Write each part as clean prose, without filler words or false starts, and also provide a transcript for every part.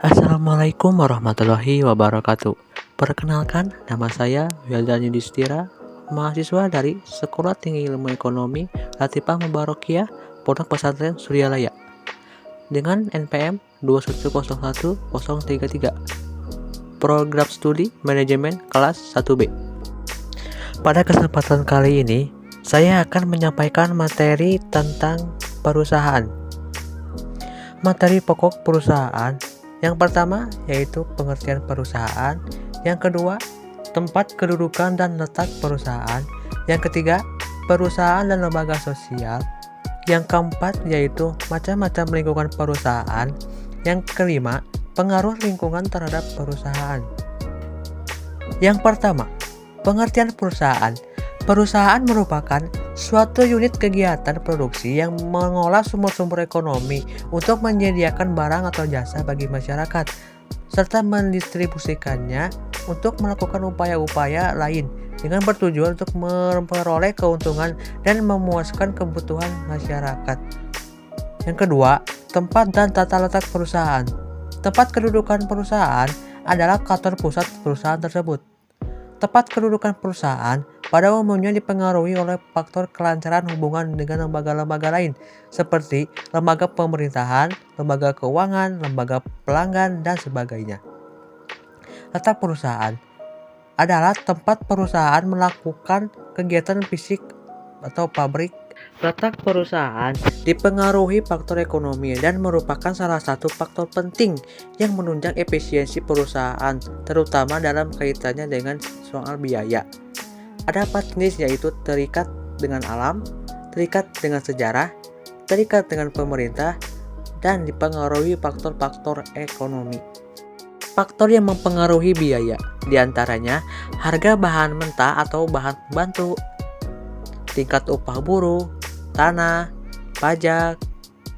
Assalamualaikum warahmatullahi wabarakatuh. Perkenalkan, nama saya Wildan Yudhistira, mahasiswa dari Sekolah Tinggi Ilmu Ekonomi Latifah Mubarokiyah, Pondok Pesantren Suryalaya, dengan NPM 2101033, Program Studi Manajemen Kelas 1B. Pada kesempatan kali ini, saya akan menyampaikan materi tentang perusahaan. Materi pokok perusahaan yang pertama yaitu pengertian perusahaan, yang kedua tempat kedudukan dan letak perusahaan, yang ketiga perusahaan dan lembaga sosial, yang keempat yaitu macam-macam lingkungan perusahaan, yang kelima pengaruh lingkungan terhadap perusahaan. Yang pertama, pengertian perusahaan. Perusahaan merupakan suatu unit kegiatan produksi yang mengolah sumber-sumber ekonomi untuk menyediakan barang atau jasa bagi masyarakat, serta mendistribusikannya untuk melakukan upaya-upaya lain dengan bertujuan untuk memperoleh keuntungan dan memuaskan kebutuhan masyarakat. Yang kedua, tempat dan tata letak perusahaan. Tempat kedudukan perusahaan adalah kantor pusat perusahaan tersebut. Tempat kedudukan perusahaan pada umumnya dipengaruhi oleh faktor kelancaran hubungan dengan lembaga-lembaga lain seperti lembaga pemerintahan, lembaga keuangan, lembaga pelanggan, dan sebagainya. Letak perusahaan adalah tempat perusahaan melakukan kegiatan fisik atau pabrik. Letak perusahaan dipengaruhi faktor ekonomi dan merupakan salah satu faktor penting yang menunjang efisiensi perusahaan, terutama dalam kaitannya dengan soal biaya. Ada 4 jenis, yaitu terikat dengan alam, terikat dengan sejarah, terikat dengan pemerintah, dan dipengaruhi faktor-faktor ekonomi. Faktor yang mempengaruhi biaya diantaranya harga bahan mentah atau bahan pembantu, tingkat upah buruh, tanah, pajak,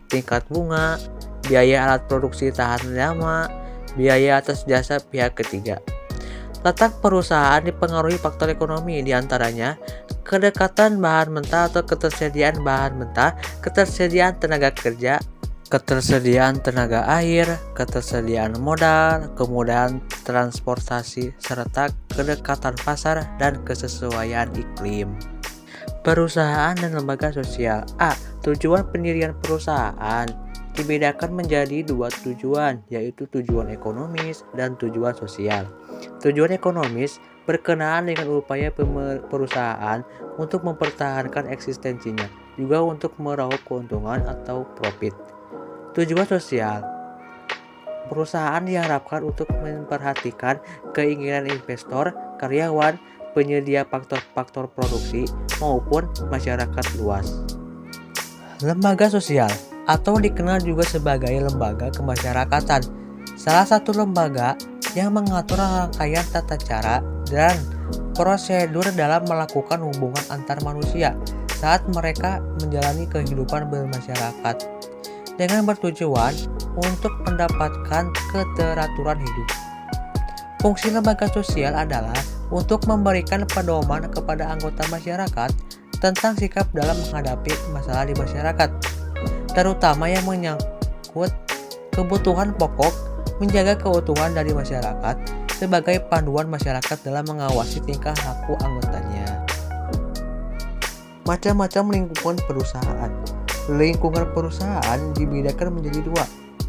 tingkat bunga, biaya alat produksi tahan lama, biaya atas jasa pihak ketiga. Letak perusahaan dipengaruhi faktor ekonomi, diantaranya kedekatan bahan mentah atau ketersediaan bahan mentah, ketersediaan tenaga kerja, ketersediaan tenaga air, ketersediaan modal, kemudahan transportasi, serta kedekatan pasar dan kesesuaian iklim. Perusahaan dan lembaga sosial. A. Tujuan pendirian perusahaan dibedakan menjadi 2 tujuan, yaitu tujuan ekonomis dan tujuan sosial. Tujuan ekonomis berkenaan dengan upaya perusahaan untuk mempertahankan eksistensinya, juga untuk meraup keuntungan atau profit. Tujuan sosial, perusahaan diharapkan untuk memperhatikan keinginan investor, karyawan, penyedia faktor-faktor produksi, maupun masyarakat luas. Lembaga sosial atau dikenal juga sebagai lembaga kemasyarakatan, salah satu lembaga yang mengatur rangkaian tata cara dan prosedur dalam melakukan hubungan antar manusia saat mereka menjalani kehidupan bermasyarakat, dengan bertujuan untuk mendapatkan keteraturan hidup. Fungsi lembaga sosial adalah untuk memberikan pedoman kepada anggota masyarakat tentang sikap dalam menghadapi masalah di masyarakat, terutama yang menyangkut kebutuhan pokok, menjaga keutuhan dari masyarakat sebagai panduan masyarakat dalam mengawasi tingkah laku anggotanya. Macam-macam lingkungan perusahaan. Lingkungan perusahaan dibedakan menjadi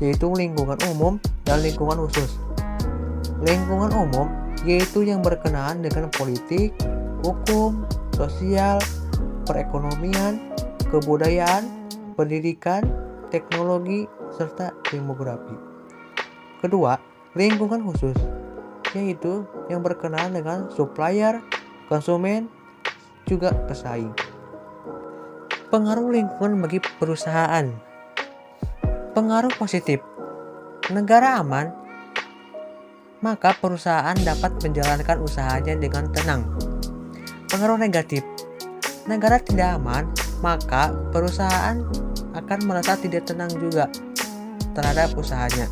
2, yaitu lingkungan umum dan lingkungan khusus. Lingkungan umum yaitu yang berkenaan dengan politik, hukum, sosial, perekonomian, kebudayaan, pendidikan, teknologi, serta demografi. Kedua, lingkungan khusus yaitu yang berkenaan dengan supplier, konsumen, juga pesaing. Pengaruh lingkungan bagi perusahaan. Pengaruh positif. Negara aman, maka perusahaan dapat menjalankan usahanya dengan tenang. Pengaruh negatif. Negara tidak aman, maka perusahaan akan merasa tidak tenang juga terhadap usahanya.